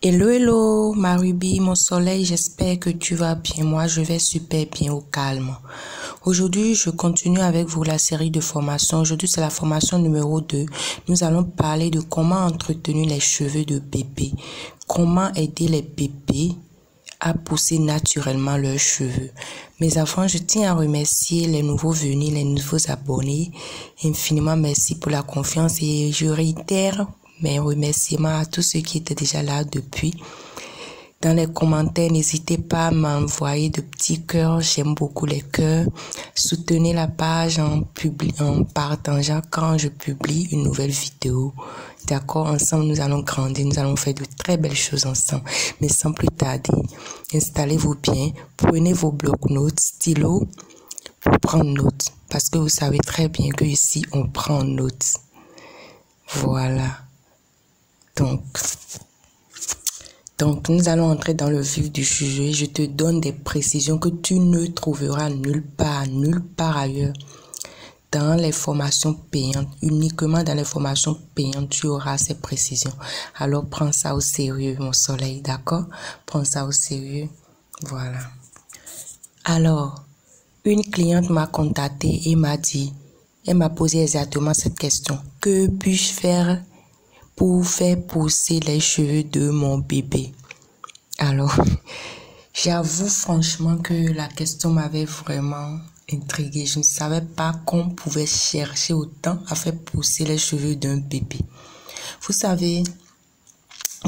Hello, hello, ma Ruby, mon soleil, j'espère que tu vas bien. Moi, je vais super bien au calme. Aujourd'hui, je continue avec vous la série de formations. Aujourd'hui, c'est la formation numéro 2. Nous allons parler de comment entretenir les cheveux de bébé. Comment aider les bébés à pousser naturellement leurs cheveux. Mais avant, je tiens à remercier les nouveaux venus, les nouveaux abonnés. Infiniment merci pour la confiance et je réitère mes remerciements à tous ceux qui étaient déjà là depuis. Dans les commentaires, n'hésitez pas à m'envoyer de petits cœurs. J'aime beaucoup les cœurs. Soutenez la page en partageant quand je publie une nouvelle vidéo. D'accord? Ensemble, nous allons grandir. Nous allons faire de très belles choses ensemble. Mais sans plus tarder, installez-vous bien. Prenez vos blocs-notes, stylos pour prendre note. Parce que vous savez très bien que ici, on prend note. Voilà. Donc, nous allons entrer dans le vif du sujet. Je te donne des précisions que tu ne trouveras nulle part ailleurs. Dans les formations payantes, uniquement dans les formations payantes, tu auras ces précisions. Alors, prends ça au sérieux, mon soleil, d'accord? Prends ça au sérieux. Voilà. Alors, une cliente m'a contacté et m'a dit, elle m'a posé exactement cette question. Que puis-je faire pour faire pousser les cheveux de mon bébé? Alors, j'avoue franchement que la question m'avait vraiment intriguée. Je ne savais pas qu'on pouvait chercher autant à faire pousser les cheveux d'un bébé. Vous savez,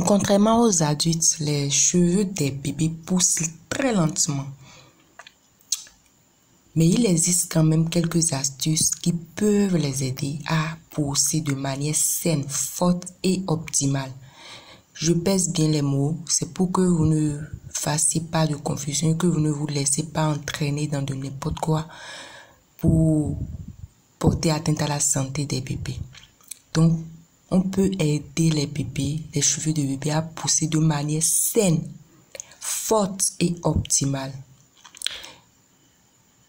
contrairement aux adultes, les cheveux des bébés poussent très lentement. Mais il existe quand même quelques astuces qui peuvent les aider à pousser de manière saine, forte et optimale. Je pèse bien les mots, c'est pour que vous ne fassiez pas de confusion, que vous ne vous laissez pas entraîner dans de n'importe quoi pour porter atteinte à la santé des bébés. Donc, on peut aider les bébés, les cheveux de bébé à pousser de manière saine, forte et optimale.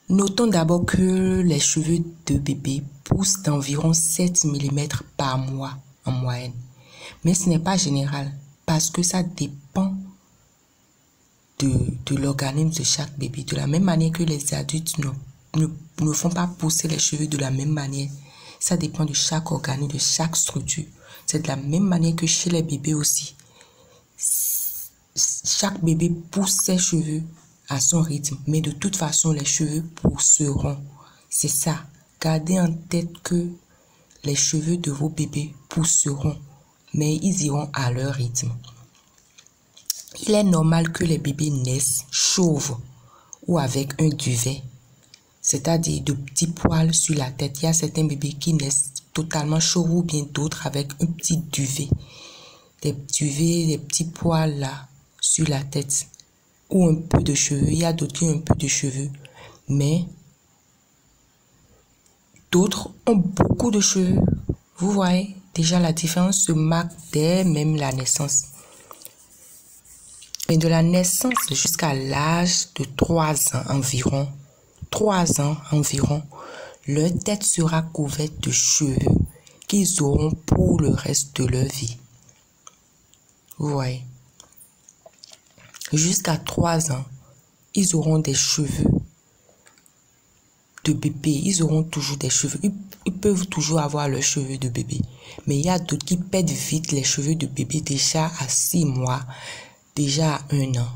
Notons d'abord que les cheveux de bébé poussent d'environ 7 mm par mois en moyenne. Mais ce n'est pas général parce que ça dépend de l'organisme de chaque bébé. De la même manière que les adultes ne font pas pousser les cheveux de la même manière. Ça dépend de chaque organisme, de chaque structure. C'est de la même manière que chez les bébés aussi. Chaque bébé pousse ses cheveux à son rythme, mais de toute façon, les cheveux pousseront. C'est ça. Gardez en tête que les cheveux de vos bébés pousseront, mais ils iront à leur rythme. Il est normal que les bébés naissent chauves ou avec un duvet, c'est-à-dire de petits poils sur la tête. Il y a certains bébés qui naissent totalement chauves ou bien d'autres avec un petit duvet. Des duvets, des petits poils là sur la tête ou un peu de cheveux. Il y a d'autres qui ont un peu de cheveux, mais d'autres ont beaucoup de cheveux. Vous voyez, déjà la différence se marque dès même la naissance. Et de la naissance jusqu'à l'âge de 3 ans environ, leur tête sera couverte de cheveux qu'ils auront pour le reste de leur vie. Vous voyez. Jusqu'à 3 ans, ils auront des cheveux de bébé. Ils auront toujours des cheveux. Ils peuvent toujours avoir leurs cheveux de bébé. Mais il y a d'autres qui perdent vite les cheveux de bébé déjà à 6 mois, déjà à 1 an.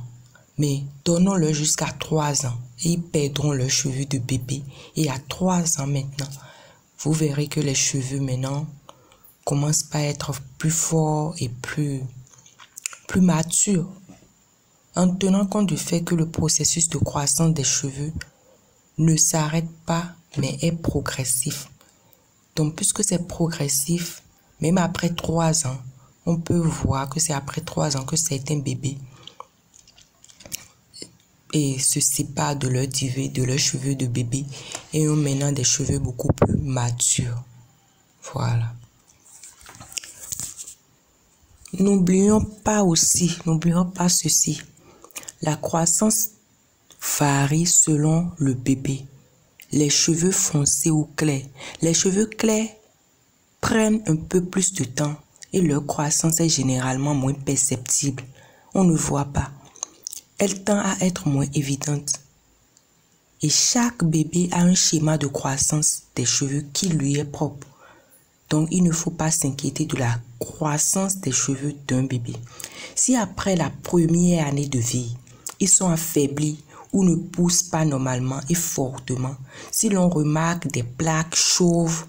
Mais donnons-leur jusqu'à 3 ans et ils perdront leurs cheveux de bébé. Et à 3 ans maintenant, vous verrez que les cheveux maintenant commencent à être plus forts et plus matures. En tenant compte du fait que le processus de croissance des cheveux ne s'arrête pas, mais est progressif. Donc, puisque c'est progressif, même après 3 ans, on peut voir que c'est après 3 ans que certains bébés se séparent de leur duvet, de leurs cheveux de bébé et ont maintenant des cheveux beaucoup plus matures. Voilà. N'oublions pas ceci. La croissance varie selon le bébé. Les cheveux foncés ou clairs. Les cheveux clairs prennent un peu plus de temps et leur croissance est généralement moins perceptible. on ne voit pas. Elle tend à être moins évidente. Et chaque bébé a un schéma de croissance des cheveux qui lui est propre. Donc, il ne faut pas s'inquiéter de la croissance des cheveux d'un bébé. Si après la première année de vie, ils sont affaiblis ou ne poussent pas normalement et fortement, si l'on remarque des plaques chauves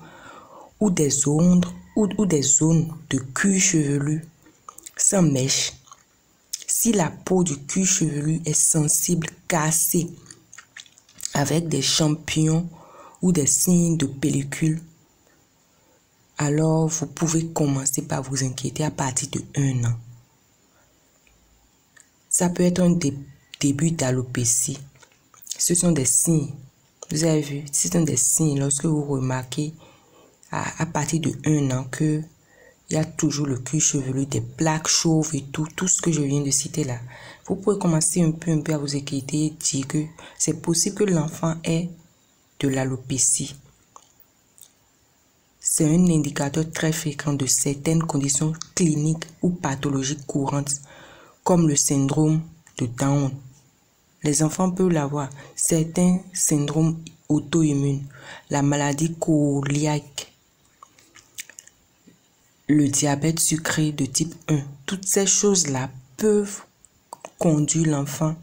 ou des zones de cuir chevelu sans mèche, si la peau du cuir chevelu est sensible, cassée, avec des champignons ou des signes de pellicule, alors vous pouvez commencer par vous inquiéter à partir de 1 an. Ça peut être un début d'alopécie. Ce sont des signes. Vous avez vu, ce sont des signes lorsque vous remarquez à partir de 1 an que il y a toujours le cuir chevelu, des plaques chauves et tout ce que je viens de citer là. Vous pouvez commencer un peu à vous inquiéter et dire que c'est possible que l'enfant ait de l'alopécie. C'est un indicateur très fréquent de certaines conditions cliniques ou pathologiques courantes, comme le syndrome de Down. Les enfants peuvent l'avoir. Certains syndromes auto-immunes, la maladie cœliaque, le diabète sucré de type 1. Toutes ces choses-là peuvent conduire l'enfant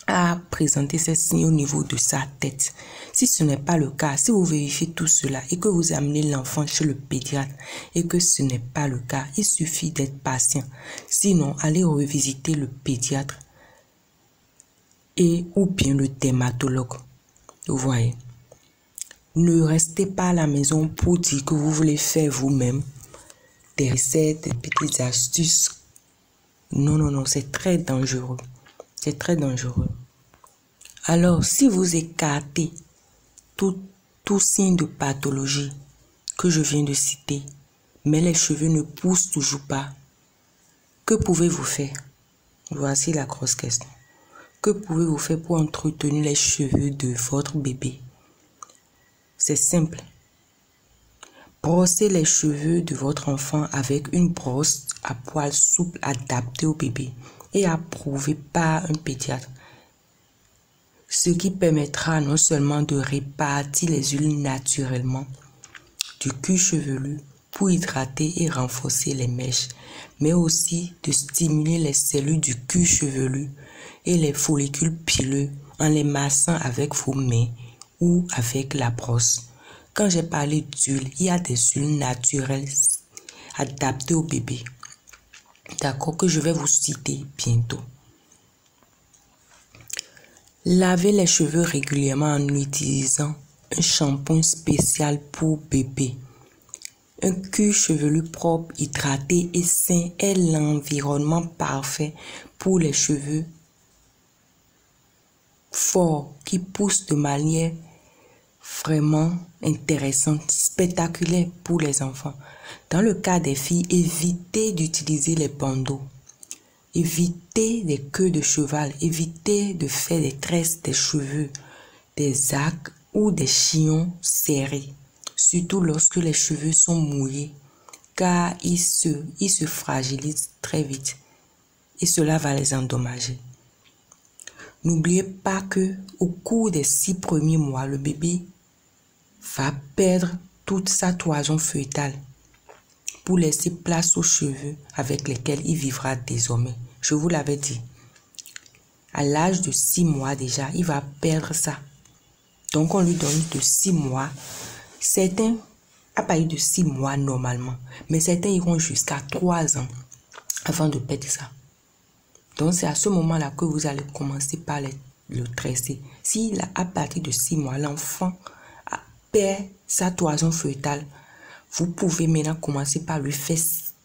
à présenter ces signes au niveau de sa tête. Si ce n'est pas le cas, si vous vérifiez tout cela et que vous amenez l'enfant chez le pédiatre et que ce n'est pas le cas, il suffit d'être patient. Sinon, allez revisiter le pédiatre ou bien le dermatologue. Vous voyez. Ne restez pas à la maison pour dire que vous voulez faire vous-même des recettes, des petites astuces. Non, c'est très dangereux. C'est très dangereux. Alors, si vous écartez tout signe de pathologie que je viens de citer, mais les cheveux ne poussent toujours pas, que pouvez-vous faire? Voici la grosse question. Que pouvez-vous faire pour entretenir les cheveux de votre bébé? C'est simple. Brossez les cheveux de votre enfant avec une brosse à poils souples adaptée au bébé et approuvée par un pédiatre. Ce qui permettra non seulement de répartir les huiles naturellement du cuir chevelu pour hydrater et renforcer les mèches, mais aussi de stimuler les cellules du cuir chevelu et les follicules pileux en les massant avec vos mains ou avec la brosse. Quand j'ai parlé d'huile, il y a des huiles naturelles adaptées au bébé. D'accord, que je vais vous citer bientôt. Lavez les cheveux régulièrement en utilisant un shampoing spécial pour bébé. Un cuir chevelu propre, hydraté et sain est l'environnement parfait pour les cheveux forts qui poussent de manière vraiment intéressante, spectaculaire pour les enfants. Dans le cas des filles, évitez d'utiliser les bandeaux. Évitez les queues de cheval. Évitez de faire des tresses des cheveux, des arcs ou des chignon serrés. Surtout lorsque les cheveux sont mouillés, car ils se fragilisent très vite et cela va les endommager. N'oubliez pas que au cours des 6 premiers mois, le bébé va perdre toute sa toison fœtale pour laisser place aux cheveux avec lesquels il vivra désormais. Je vous l'avais dit. À l'âge de 6 mois déjà, il va perdre ça. Donc on lui donne de 6 mois. Certains à partir de 6 mois normalement, mais certains iront jusqu'à 3 ans avant de perdre ça. Donc c'est à ce moment-là que vous allez commencer par le tresser. Si à partir de 6 mois, l'enfant perd sa toison fœtale, vous pouvez maintenant commencer par lui faire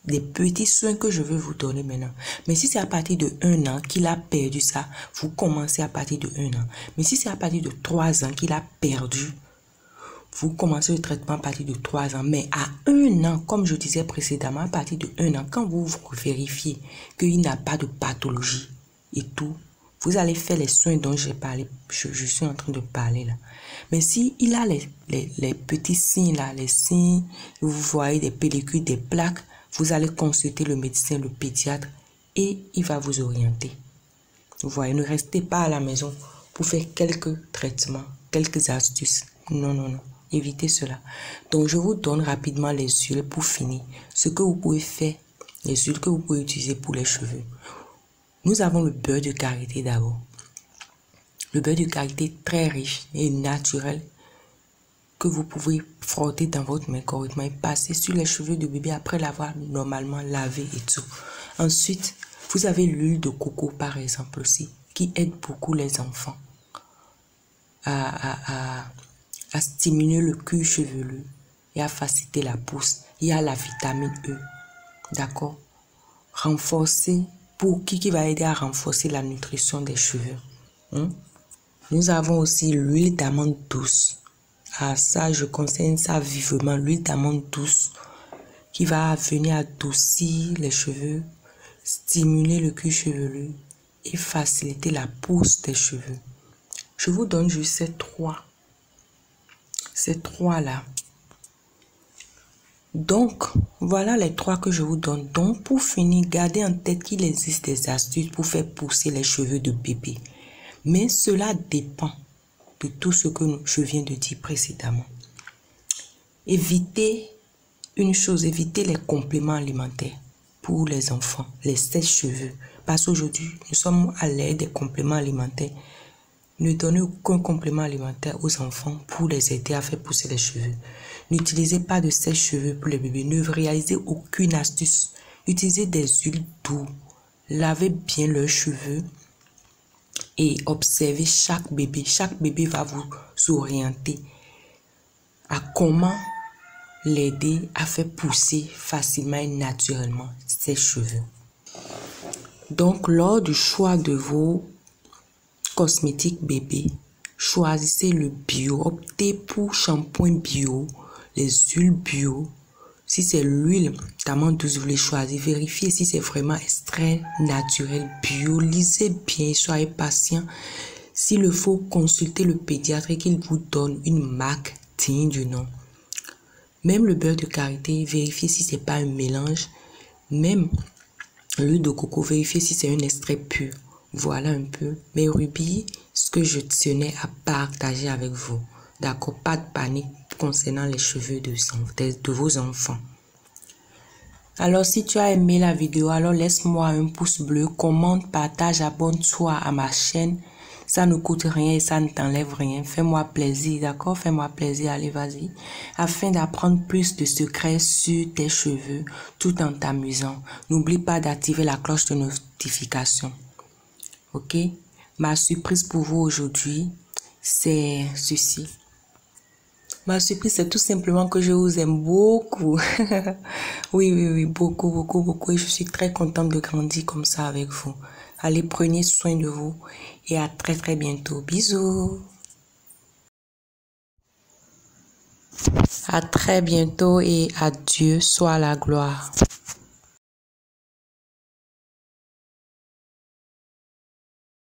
des petits soins que je vais vous donner maintenant. Mais si c'est à partir de 1 an qu'il a perdu ça, vous commencez à partir de 1 an. Mais si c'est à partir de 3 ans qu'il a perdu, vous commencez le traitement à partir de 3 ans. Mais à 1 an, comme je disais précédemment, à partir de 1 an, quand vous vérifiez qu'il n'a pas de pathologie et tout, vous allez faire les soins dont j'ai parlé. Je suis en train de parler là. Mais si il a les petits signes là, les signes, vous voyez des pellicules, des plaques, vous allez consulter le médecin, le pédiatre, et il va vous orienter. Vous voyez, ne restez pas à la maison pour faire quelques traitements, quelques astuces. Non, non, non. Évitez cela. Donc, je vous donne rapidement les huiles pour finir. Ce que vous pouvez faire, les huiles que vous pouvez utiliser pour les cheveux. Nous avons le beurre de karité d'abord. Le beurre de karité très riche et naturel que vous pouvez frotter dans votre main correctement et passer sur les cheveux de bébé après l'avoir normalement lavé et tout. Ensuite, vous avez l'huile de coco par exemple aussi qui aide beaucoup les enfants à stimuler le cuir chevelu et à faciliter la pousse. Il y a la vitamine E, d'accord? Renforcer, pour qui va aider à renforcer la nutrition des cheveux. Nous avons aussi l'huile d'amande douce. Ah, ça, je conseille ça vivement, l'huile d'amande douce qui va venir adoucir les cheveux, stimuler le cuir chevelu et faciliter la pousse des cheveux. Je vous donne juste ces trois-là. Donc, voilà les trois que je vous donne. Donc, pour finir, gardez en tête qu'il existe des astuces pour faire pousser les cheveux de bébé. Mais cela dépend de tout ce que je viens de dire précédemment. Évitez une chose, évitez les compléments alimentaires pour les enfants, les sèche-cheveux. Parce qu'aujourd'hui, nous sommes à l'ère des compléments alimentaires. Ne donnez aucun complément alimentaire aux enfants pour les aider à faire pousser les cheveux. N'utilisez pas de sèche-cheveux pour les bébés. Ne réalisez aucune astuce. Utilisez des huiles douces. Lavez bien leurs cheveux et observez chaque bébé. Chaque bébé va vous orienter à comment l'aider à faire pousser facilement et naturellement ses cheveux. Donc, lors du choix de vos cosmétiques bébé, choisissez le bio. Optez pour shampoing bio, les huiles bio. Si c'est l'huile d'amande douce, vous voulez choisir, vérifiez si c'est vraiment extrait naturel bio. Lisez bien, soyez patient. S'il le faut, consultez le pédiatre et qu'il vous donne une marque digne du nom. Même le beurre de karité, vérifiez si c'est pas un mélange. Même l'huile de coco, vérifiez si c'est un extrait pur. Voilà un peu mes rubis, ce que je tenais à partager avec vous. D'accord, pas de panique concernant les cheveux de vos enfants. Alors, si tu as aimé la vidéo, alors laisse-moi un pouce bleu, commente, partage, abonne-toi à ma chaîne. Ça ne coûte rien et ça ne t'enlève rien. Fais-moi plaisir, d'accord? Fais-moi plaisir, allez, vas-y. Afin d'apprendre plus de secrets sur tes cheveux tout en t'amusant. N'oublie pas d'activer la cloche de notification. Ok? Ma surprise pour vous aujourd'hui, c'est ceci. Ma surprise, c'est tout simplement que je vous aime beaucoup. Oui, beaucoup, beaucoup, beaucoup. Et je suis très contente de grandir comme ça avec vous. Allez, prenez soin de vous et à très, très bientôt. Bisous. À très bientôt et à Dieu soit la gloire.